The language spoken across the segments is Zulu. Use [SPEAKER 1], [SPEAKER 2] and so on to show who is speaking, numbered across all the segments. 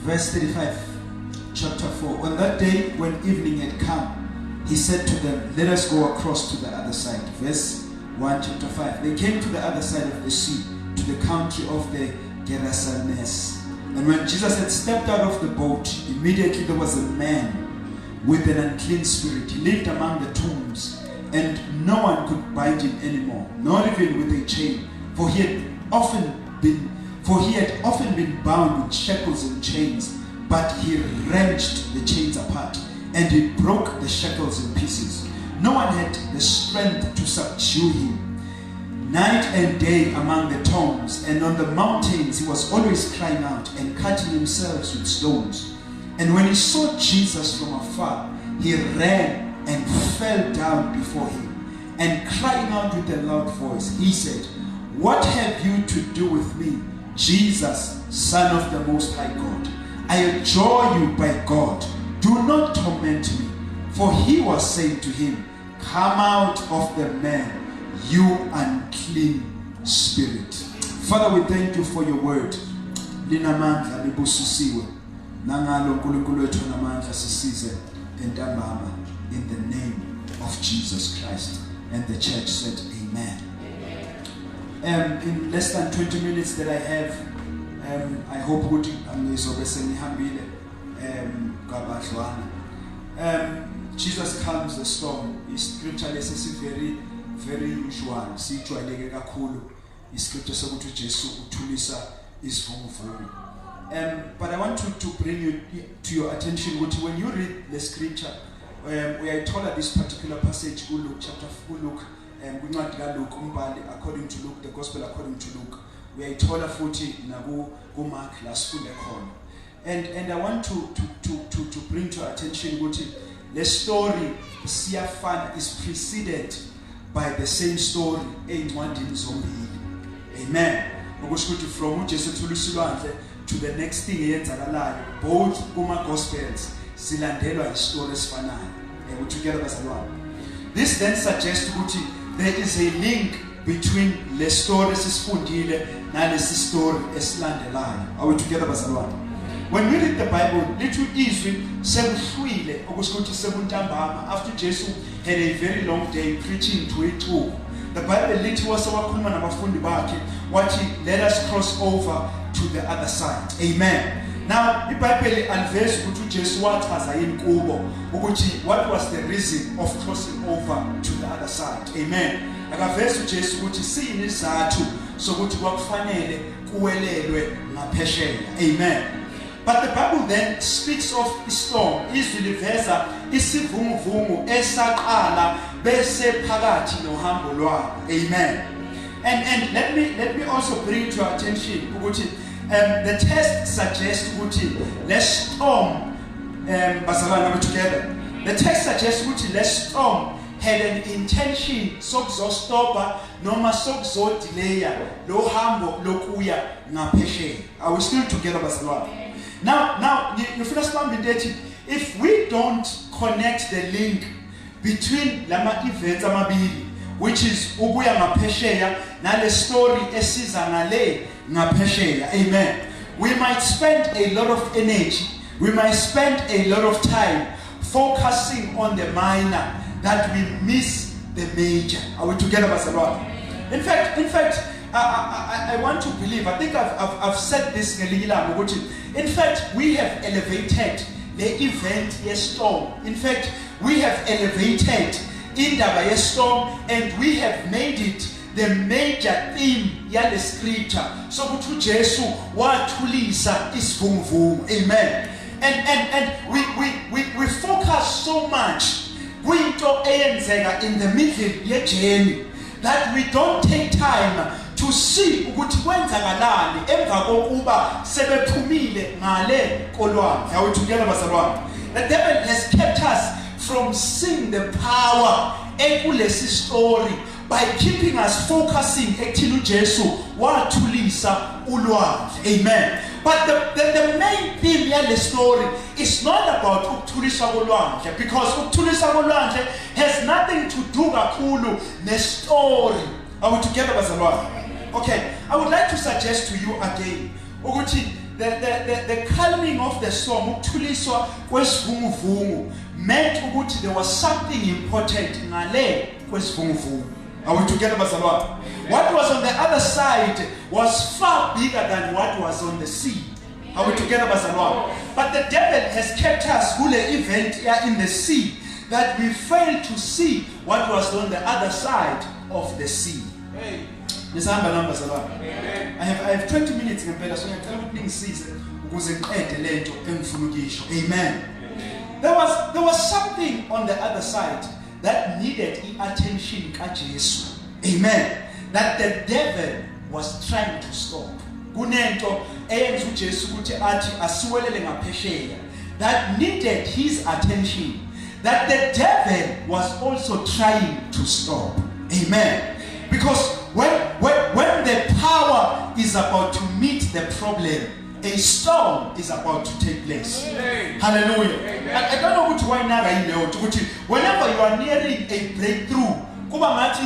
[SPEAKER 1] verse 35, chapter 4. On that day, when evening had come, he said to them, let us go across to the other side. Verse 1, chapter 5. They came to the other side of the sea, to the country of the Gerasenes. And when Jesus had stepped out of the boat, immediately there was a man with an unclean spirit. He lived among the tombs, and no one could bind him anymore, not even with a chain, for he had often been bound with shackles and chains. But he wrenched the chains apart, and he broke the shackles in pieces. No one had the strength to subdue him. Night and day among the tombs and on the mountains he was always crying out and cutting himself with stones. And when he saw Jesus from afar, he ran and fell down before him, and crying out with a loud voice, he said, what have you to do with me, Jesus, Son of the Most High God? I adjure you by God, do not torment me. For he was saying to him, come out of the man, you unclean spirit. Father, we thank you for your word. Linamandla libusisiwe. Nangalo uNkulunkulu wethu namandla sisize entambama in the name of Jesus Christ. And the church said amen. In less than 20 minutes that I have, I hope ukuthi ngizobe senihambile kabadlwana. Jesus calms the storm. Scripture lesi very usual. Sijwayeleke kakhulu. Iscripture sokuthi uJesu uthulisa isivunguvungu. But I want to bring you to your attention when you read the scripture, we are told this particular passage, Luke chapter 4, Luke, kwincwadi kaLuke umbhali according to Luke, the gospel according to Luke. We are told futhi nakuMark la sifunde khona. And I want to bring to your attention ukuthi the story siyafana is preceded by the same story ey'ncwadini zombili. Amen. Okusho ukuthi from uJesu ethulisa ulwandle to the next thing eyenzakalayo, both kuma gospels silandelwa istory esifanayo. We together bazalwane. This then suggests ukuthi there is a link between the story sisifundile nalesi story esilandelayo. Are we together bazalwane? When we read the Bible, little izwi sekuhlwile okusho ukuthi sekuntambama after Jesus had a very long day preaching to it too. The Bible lithi wasewakhuluma nabafundi bakhe wathi let us cross over to the other side. Amen. Now iBhayibheli alivezi ukuthi uJesu wachaza yini kubo ukuthi what was the reason of crossing over to the other side. Amen. Akavezi uJesu ukuthi siyini izathu sokuthi kwakufanele kuwelelwe ngaphesheya. Amen. But the Bible then speaks of the storm. Izwi liveza isivunguvungu esaqala bese phakathi nohambo lwabo. Amen. And let me also bring to your attention ukuthi the text suggests ukuthi let's storm bazalwane together. The text suggests ukuthi let's storm had an intention sokuzostopa noma sokuzodilaya lo hambo lokuya ngaphesheya. Are we still together bazalwane? Now you first if we don't connect the link between lama events amabili, which is ukuya ngaphesheya nale story esiza ngale ngaphesheya, amen, we might spend a lot of energy, we might spend a lot of time focusing on the minor that we miss the major. Are we together, bazalwane? In fact, I want to believe, I think I've said this in fact we have elevated the event storm. In fact, we have elevated indaba yestorm and we have made it the major theme yale scripture. So ukuthi uJesu wathulisa isivunguvungu. Amen. And we focus so much kwinto eyenzeka in the middle yejourney that we don't take time to see ukuthi kwenzakalani emva kokuba sebephumile ngale kolwandle. Are we together bazalwane? The devil has kept us from seeing the power ekulesi story by keeping us focusing ekuthini uJesu wathulisa ulwandle. Amen. But the main theme yale story is not about ukuthulisa kolwandle, because ukuthulisa kolwandle has nothing to do kakhulu ne-story. Are we together bazalwane? Okay, I would like to suggest to you again ukuthi the calming of the storm, ukuthuliswa kwesivunguvungu, meant ukuthi there was something important ngale kwesivunguvungu. Are we together, bazalwane? What was on the other side was far bigger than what was on the sea. Are we together, bazalwane? But the devil has kept us kule event here in the sea that we failed to see what was on the other side of the sea. Nisahamba nami bazalwane. I have 20 minutes ngempela, so ngicela ukuthi ningisize ukuze ngiqede lento engifuna ukuyisho. Amen. There was something on the other side that needed attention kaJesu. Amen. That the devil was trying to stop. Kunento eyenza uJesu ukuthi athi asiwelele ngaphesheya, that needed his attention, that the devil was also trying to stop. Amen. Because when the power is about to meet the problem, a storm is about to take place. Amen. Hallelujah. I don't know why now I know. Whenever you are nearing a breakthrough, because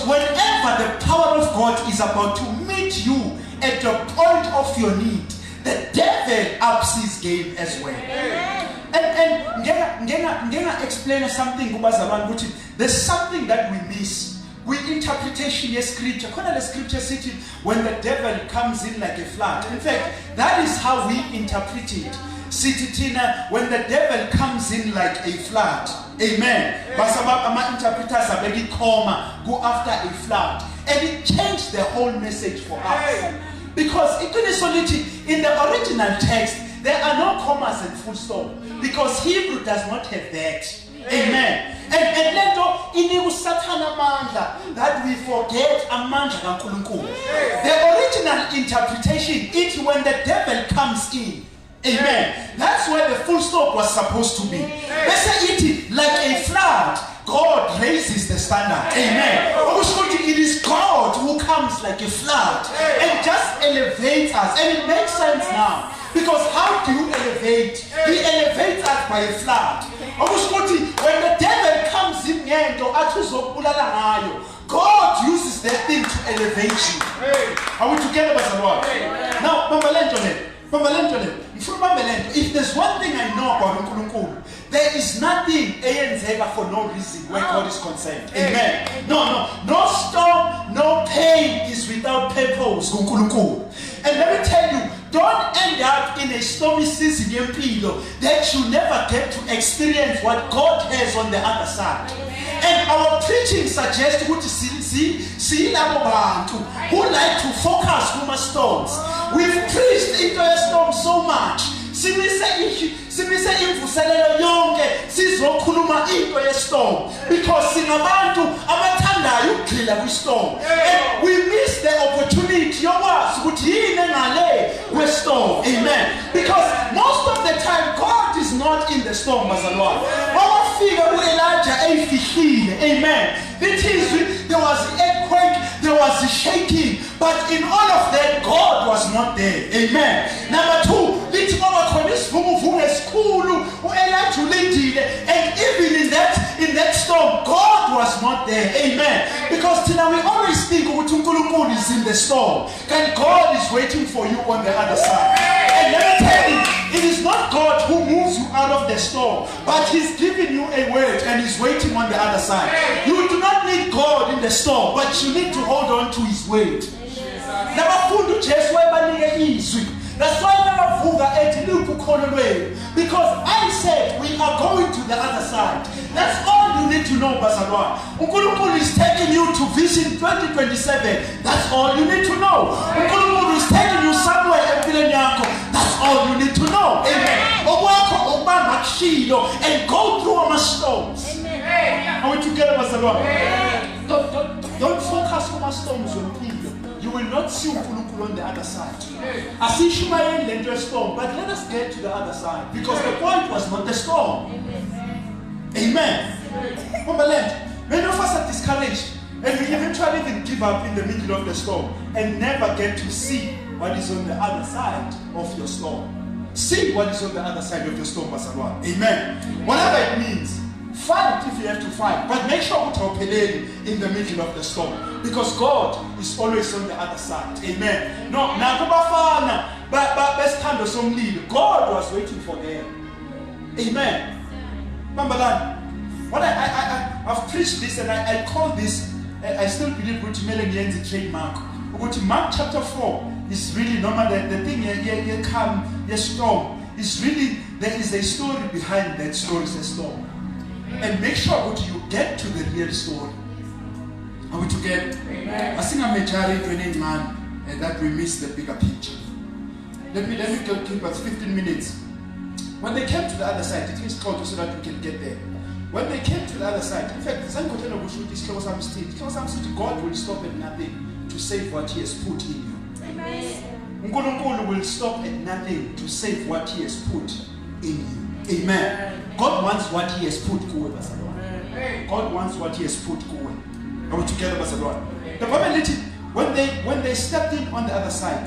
[SPEAKER 1] whenever the power of God is about to meet you at the point of your need, the devil ups his game as well. And ngena explain something. There's something that we miss. We interpretation of scripture. The scripture city when the devil comes in like a flood. In fact, that is how we interpret it. Tina, when the devil comes in like a flood. Amen. But interpreters are go after a flood. And it changed the whole message for us. Because in the original text, there are no commas and full stop. Because Hebrew does not have that. Amen. And lento iniku sathana amandla that we forget amandla kaNkulunkulu. The original interpretation is when the devil comes in. Amen. That's where the full stop was supposed to be. They say it like a flood. God raises the standard. Amen. It is God who comes like a flood and just elevates us. And it makes sense now. Because how do you elevate? He elevates us by a flood. When the devil comes in, God uses that thing to elevate you. Are we together, bazalwane? Now, if there's one thing I know about uNkulunkulu, there is nothing for no reason where God is concerned. Amen. No storm, no pain is without purpose uNkulunkulu. And let me tell you, don't end up in a stormy season that you never get to experience what God has on the other side. And our preaching suggests see abantu who like to focus on storms. We've preached into a storm so much. Simise imvuselelo yonke sizokhuluma into ye-storm because sinabantu abathandayo ukugxila kwi-storm. And we miss the opportunity yokwazi ukuthi yini ngale kwe-storm. Amen. Because most of the time God is not in the storm, bazalwane. Wawafika ku-Elijah eyifihlile. Amen. There was earthquake, there was shaking, but in all of that God was not there. Amen. Number two, and even in that storm, God was not there. Amen. Because today we always think Unkulunkulu is in the storm, and God is waiting for you on the other side. And let me tell you, it is not God who moves you out of the storm, but He's giving you a word and He's waiting on the other side. You do not need God in the storm, but you need to hold on to His word. That's why because I said we are going to the other side. That's all you need to know, bazalwane. Unkulunkulu is taking you to Vision 2027. That's all you need to know. Unkulunkulu is taking you somewhere empilweni yakho. That's all you need to know. Amen. And go through our storms. Amen. Are we together, bazalwane? Don't focus on our storms on people. You will not see Unkulunkulu on the other side. I see Shumael led to a storm, but let us get to the other side because the point was not the storm. Amen. Many of us are discouraged and we eventually even give up in the middle of the storm and never get to see what is on the other side of your storm. See what is on the other side of your storm, bazalwane. Amen. Whatever it means,
[SPEAKER 2] Fight if you have to fight, but make sure you are in the middle of the storm, because God is always on the other side. Amen. No, God was waiting for them. Amen. What I've preached this, and I call this, I still believe which Melanie trademark. Mark chapter 4 is really normal. The thing here come, storm. It's really, there is a story behind that story, it's a storm. And make sure that you get to the real story. Are we together? Amen. I think I'm a Jerry training man, and that we miss the bigger picture. Let me keep us 15 minutes. When they came to the other side, it is called so that we can get there. When they came to the other side, in fact, the God will stop at nothing to save what He has put in you. Amen. Will stop at nothing to save what He has put in you. Amen. God wants what He has put going. God wants what He has put going. Are we together, Barcelona? The probability when they stepped in on the other side,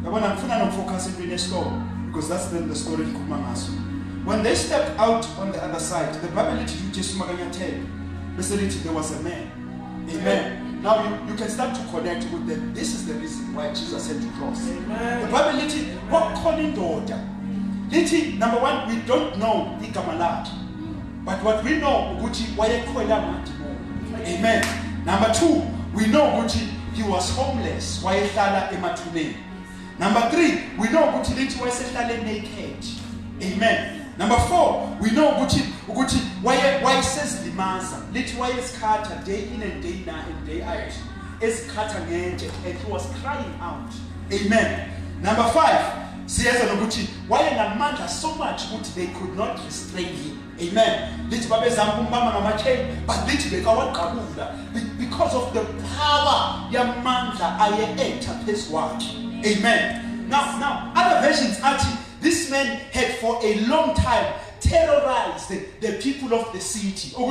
[SPEAKER 2] I'm focusing on the story because that's the story in Kumamasu. When they stepped out on the other side, the probability you just there was a man. Amen. Now you can start to connect with them. This is the reason why Jesus had to cross. Amen. The probability what calling order. Number one, we don't know the Gamalad. But what we know, amen. Number two, we know he was homeless. Number three, we know naked. Amen. Number four, we know why it says limaza. Why is Carter day in and day out. Is Carter and he was crying out. Amen. Number five, why in Amanda so much they could not restrain him. Amen. Because of the power Yamanda I enter this work. Amen. Now other versions actually, this man had for a long time terrorized the people of the city. Are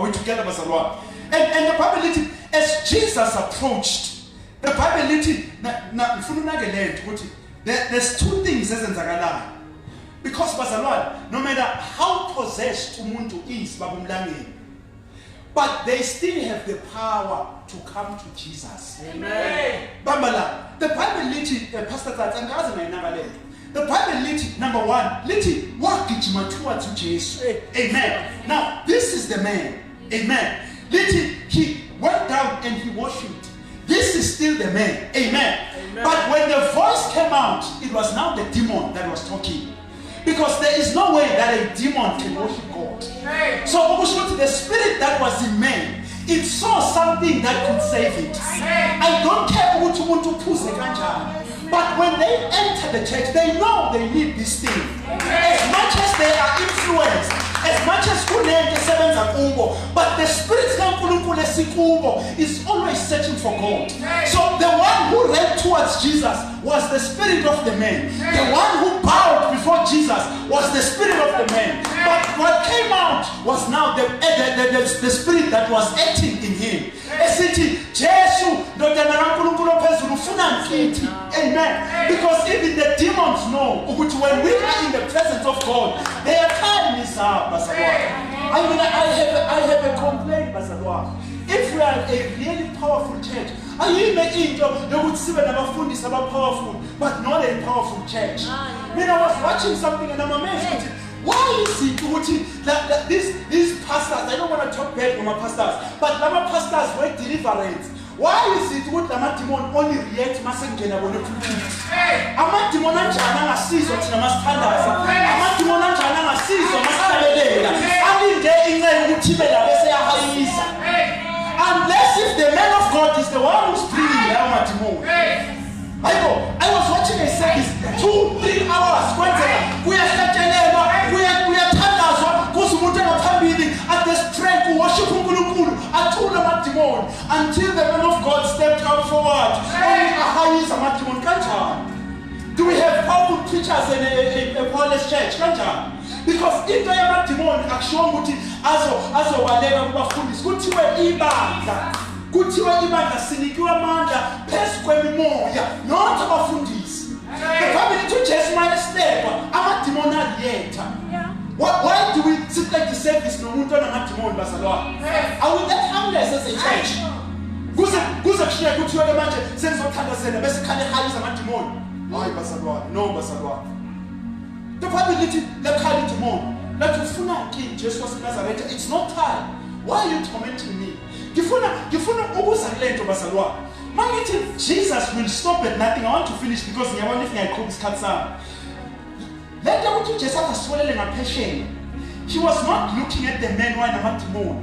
[SPEAKER 2] we together, Bazalwa? And the probability, as Jesus approached, the probability, there's two things. Because, Bazalwa, no matter how possessed umuntu is, but they still have the power to come to Jesus. Amen. Bambala, the Bible Pastor the Bible number one, walk towards Jesus. Amen. Now, this is the man. Amen. He went down and he worshipped. This is still the man. Amen. Amen. But when the voice came out, it was now the demon that was talking. Because there is no way that a demon can worship God. So the spirit that was in man, it saw something that could save it. I don't care what you want to push the ganja. But when they enter the church, they know they need this thing. As much as they are influenced, as much as but the spirit is always searching for God. So the one who ran towards Jesus was the spirit of the man. The one who bowed before Jesus was the spirit of the man. But what came out was now the spirit that was acting in him. Amen. Because even the demons know when we are in the presence of God, their time is up. I have a complaint, Basalwa. If we are a really powerful church, are you making they would see when our food is about powerful, but not a powerful church? I was watching something and I'm amazed. Why is it that these pastors, I don't want to talk bad from my pastors, but our pasters were deliverance. Why is it what the demon only react masengena when you put it? Amadimon anjana ngasizo thina masithandaza. Amadimon anjana ngasizo masithabelela. Alinde inceke ukuthibela bese yahayisa. Unless if the man of God is the one who's bringing the amadimon. I was watching a service 2-3 hours kuyahlathelelwa kuyathandazwa kuzumuntu ngaphambili at the strength worship uNkulunkulu athula amadimon until the man of God stepped out forward. Do we have powerful preachers in a powerless church? Because into amadimon akushiwo ukuthi azobaleka kubafundisi kuthiwe ibandla sinikiwe amandla phezu kwemimoya not abafundisi. Bible to just my step. I'm a demon yet. Why do we sit like the service no muntu anamadimoni bazalwane? Are we that harmless as a church? Kuze kushiya kuthiwa ke manje senizothandazela bese khane ehayiza amadimoni. Hayi bazalwane, no bazalwane. The Bible lithi lekhali idimoni. Lathi ufuna ki Jesu waseNazaretha, it's not time. Why are you tormenting me? Ngifuna ukuza kulento bazalwane. Mangithi Jesus will stop at nothing. I want to finish because ngiyabona if ngiyayiqhubha isikhathi sami. Let them to Jesus aswelele ngaphesheya. He was not looking at the man who anamadimoni,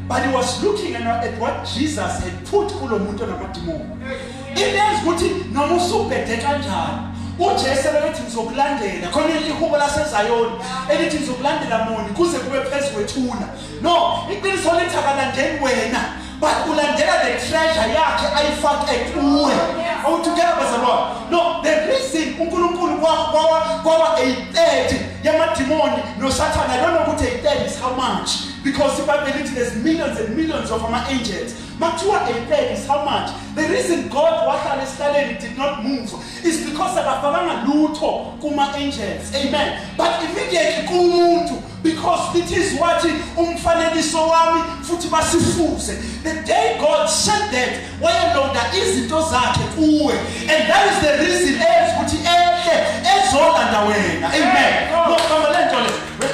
[SPEAKER 2] but he was looking at what Jesus had put kulo muntu onamadimoni. Ilenza ukuthi noma usubhede kanjani, uJesu elithi ngizokulandela khona ihubo laseZayoni elithi ngizokulandela moni kuze kube phezulu kwethuna. No, iqiniso lithi akalandeli wena, but ulandela the treasure yakhe ayifake kuwe. Are we together bazalwane? No, the reason uNkulunkulu kwawa 830 yamadimoni no Satan, I don't know what 830 is how much, because the Bible believes there's millions and millions of our angels. Matthew 830 is how much? The reason God wahlala esihlaleni did not move is because akafakanga lutho kuma angels. Amen. But immediately kumuntu, because it is what umfanekiso wami futhi basifuze. The day God said that, wayelonda izinto zakhe kuwe, and that is the reason ukuthi ezolanda wena. Amen. No,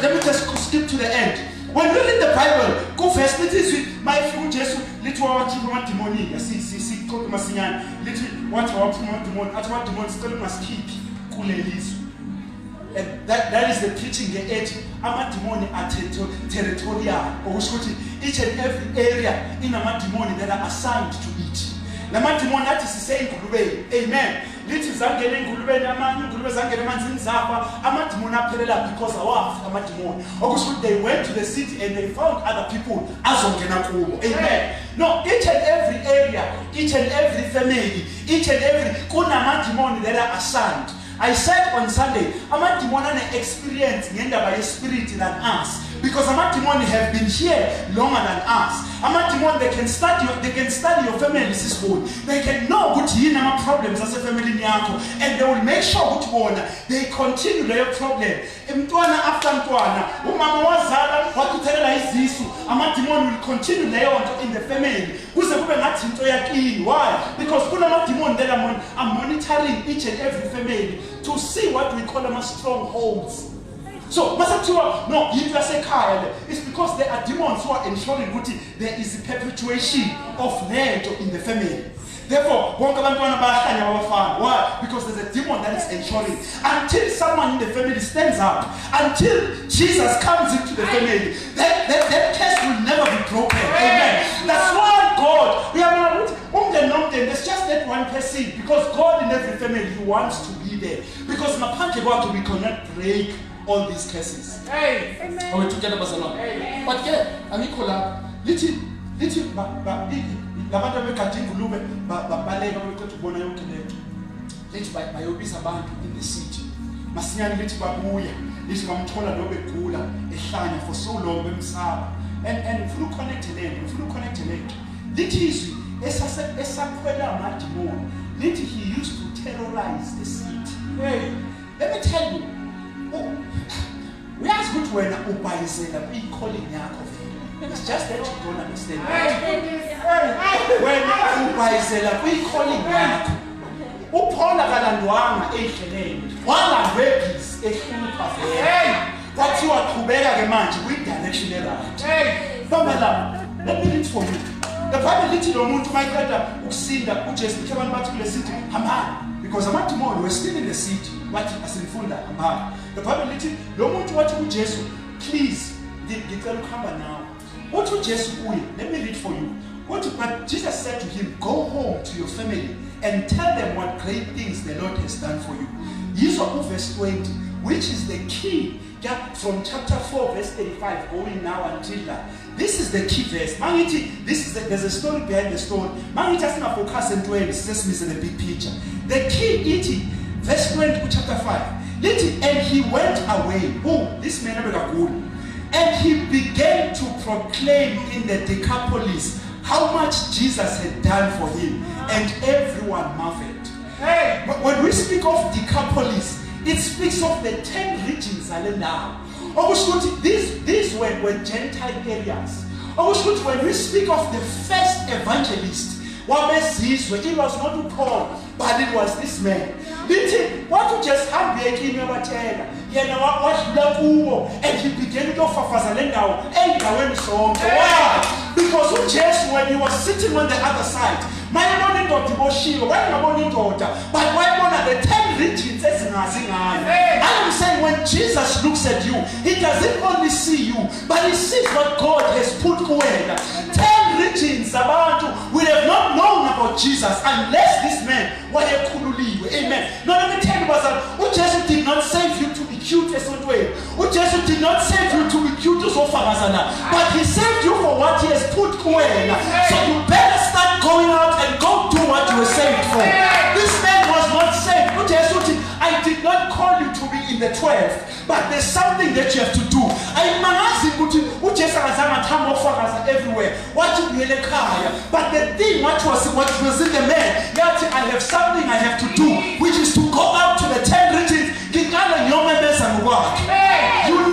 [SPEAKER 2] let me just skip to the end. When we read the Bible, go first, it is my friend Jesus, little what you want demonic. See, talk masinyana. Little what you want demonic. At what demonic still must keep kulelisu. And that is the preaching the edge. Amadimoni are territorial. Or each and every area in amadimoni that are assigned to it. Namadimoni that is saying ngulube. Amen. Lithi zangena engulubeni amanye ingulube zangena emanzini zafa amadimoni aphelela because awafa amadimoni. Okusho they went to the city and they found other people azongena kubo. Amen. No, each and every area, each and every family, each and every kunamadimoni that are assigned. I said on Sunday, amadimoni ane experience ngendaba yespirit than us, because amadimoni have been here longer than us. Amadimoni, they can study your family sister. They can know what you have problems as a family yakho, and they will make sure what they continue their problem. Mtwana after mtwana, umama wazala wakuthelela izisu, amadimoni will continue their in the family. Kuze kube ngathi into yakini. Why? Because kuna amadimoni that are monitoring each and every family to see what we call them as strongholds. So, no, it's because there are demons who are ensuring that there is a perpetuation of land in the family. Therefore, why? Because there's a demon that is ensuring. Until someone in the family stands up, until Jesus comes into the family, that curse will never be broken. Amen. That's why God, we are not, there's just that one person, because God in every family, He wants to be there. Because we cannot break all these curses. Hey. Are we together, Barcelona? Hey. But yeah, Amikola, little labantu abekade ingulube babaleka beqethe ubona yonke lento. Lithi bayobisa abantu in the city. Masinyane lithi babuya, lithi bamthola lo begula ehlanya for so long bemsaba. And ufuna connect lento. Lithi izwi esakhwela amadimoni. Lithi he used to terrorize the city. Hey, let me tell you. We ask good when ubayizela calling yakho. It's just that you don't understand. When ubayizela calling yakho, uphola kalandwanga ehleleni, wala rebels ehlupha vele. Wathi waqhubeka ke manje kwi direction right. Hey, Bambala, let me read for you. The Bible lithi lo muntu mayiqeda ukusinda uJesu lithi abantu bathi kule city hambani, because amadimoni were still in the city. Wathi asimfunda hambani. The Bible lithi lo muntu wathi uJesu, please ngicela ukuhamba nawe. What would Jesus do? Let me read for you. But Jesus said to him, go home to your family and tell them what great things the Lord has done for you. Yizwa verse 20, which is the key from chapter 4 verse 35 going now until that. This is the key verse. There's a story behind the story. Just not focus on 12. This is just the big picture. The key is verse 20 chapter 5. And he went away. Oh, this man never got good. And he began to proclaim in the Decapolis how much Jesus had done for him. And everyone marveled. Hey, but when we speak of Decapolis, it speaks of the 10 regions now. These were Gentile areas. When we speak of the first evangelist, it was not Paul, but it was this man. What you just have here, and he began to why? Because just when he was sitting on the other side, but why one of the 10 regions? I am saying when Jesus looks at you, he doesn't only see you, but he sees what God has put together. 10 regions abantu would have not known about Jesus unless this man was a kululiwe. Amen. Now let me tell you that Jesus did not save you to be cute as well. Jesus did not save you to be cute as well, but he saved you for what he has put together. So you better start going out and go do what you were saved for. This man was not saved. I did not call you to be in the 12, but there's something that you have to do. Everywhere. But the thing, what was in the man, I have something I have to do, which is to go out to the 10 regions. You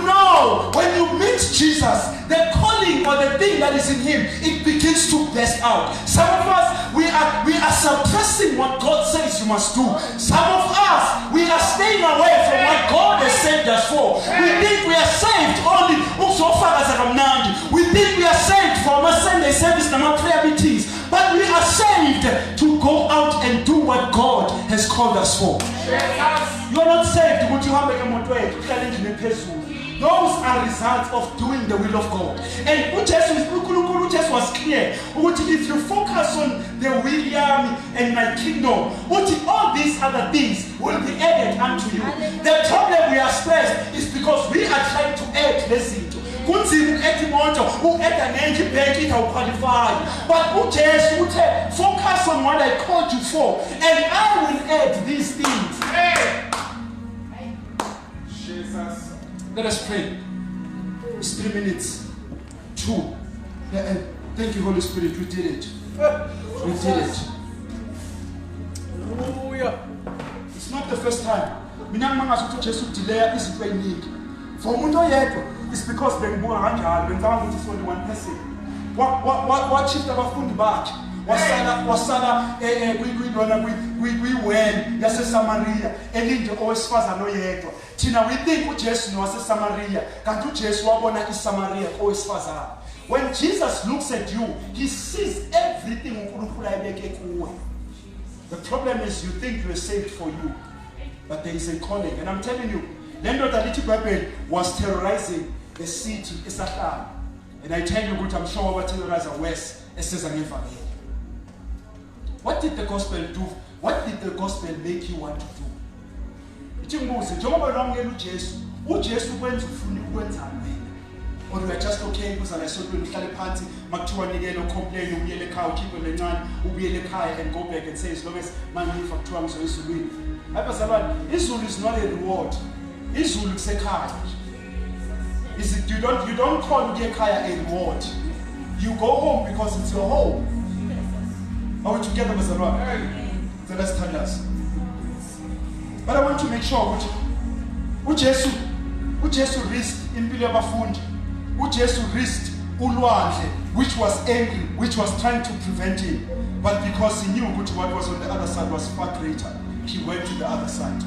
[SPEAKER 2] know, when you meet Jesus, the calling or the thing that is in him, it begins to burst out. Some of us, we are suppressing what God says you must do. Some of us, we are staying away from what God has saved us for. We think we are saved only. We think we are saved from a Sunday service and our prayer meetings, but we are saved to go out and do what God has called us for. You are not saved. Those are results of doing the will of God. And Jesus was clear. If you focus on the William and my kingdom, all these other things will be added unto you. The problem we are stressed is because we are trying to add this into. But Jesus focus on what I called you for, and I will add these things. Jesus. Let us pray. It's 3 minutes. 2. Thank you, Holy Spirit. We did it. We did it. Hallelujah. It's not the first time. For it's because it's only one person. What shift abafundi bakhe wasala kwiwen yaseSamaria elinde owesifazana oyedwa. Thina we think uJesu nowaseSamaria kanti uJesu wabona iSamaria owesifazana. When Jesus looks at you, he sees everything uNkulunkulu ayibeke kuwe. The problem is you think you are saved for you, but there is a calling, and I'm telling you, Lendo Daliti Babel was terrorizing the city Isakhar. And I tell you what, I'm sure what terrorizer West says again. What did the gospel do? What did the gospel make you want to do? Or you are just okay because I saw you in party, Maktuanigelo complain, Ubiele cow, keep on the nine, Ubiele Kai, and go back and say, as long as man for 2 hours, so is to win. Isul is not a reward. Isul is a car. You don't call Kaya a reward. You go home because it's your home. Are we together, Mr. Rob? So let's tell us. But I want to make sure which Jesus risked in Bilabafund, which Jesus risked Ulwandle, which was angry, which was trying to prevent him. But because he knew what was on the other side was far greater, he went to the other side.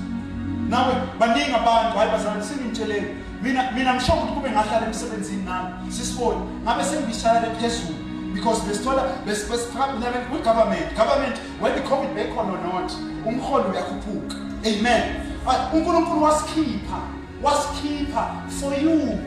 [SPEAKER 2] Now, baningi abantu ayibazana singimtheleni mina ngisho ukuthi kube ngahlala emsebenzini nami sisibone ngabe sengishayela phezulu because we government when the COVID back on or not umholo uyakhuphuka. Amen. uNkulunkulu wasikhipha for you,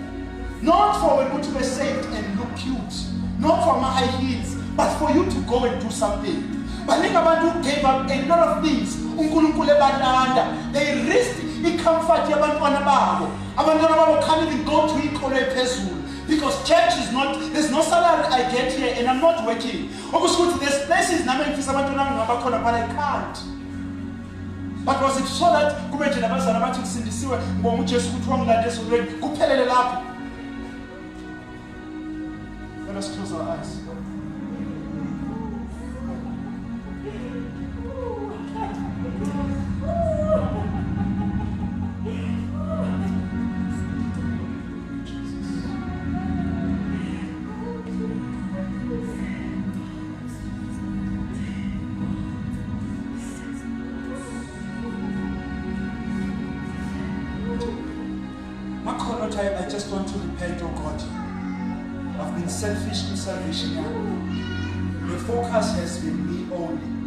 [SPEAKER 2] not for when you be saved and look cute, not for my high heels, but for you to go and do something. Baningi abantu who gave up a lot of things uNkulunkulu ebalanda, they risked comfort yabantwana babo. Abantwana babo can't even go to ikolo ephezulu because church is not, there's no salary I get here and I'm not working. There's places nami ngifisa abantwana bami ngabakhona but I can't. But was it so that kube nje nabazana bathi kusindisiwe ngoba uJesu ukuthi wamlanda esonweni kuphelele lapho? Let us close our eyes. Lord, I just want to repent, oh God. I've been selfish in salvation. The focus has been me only.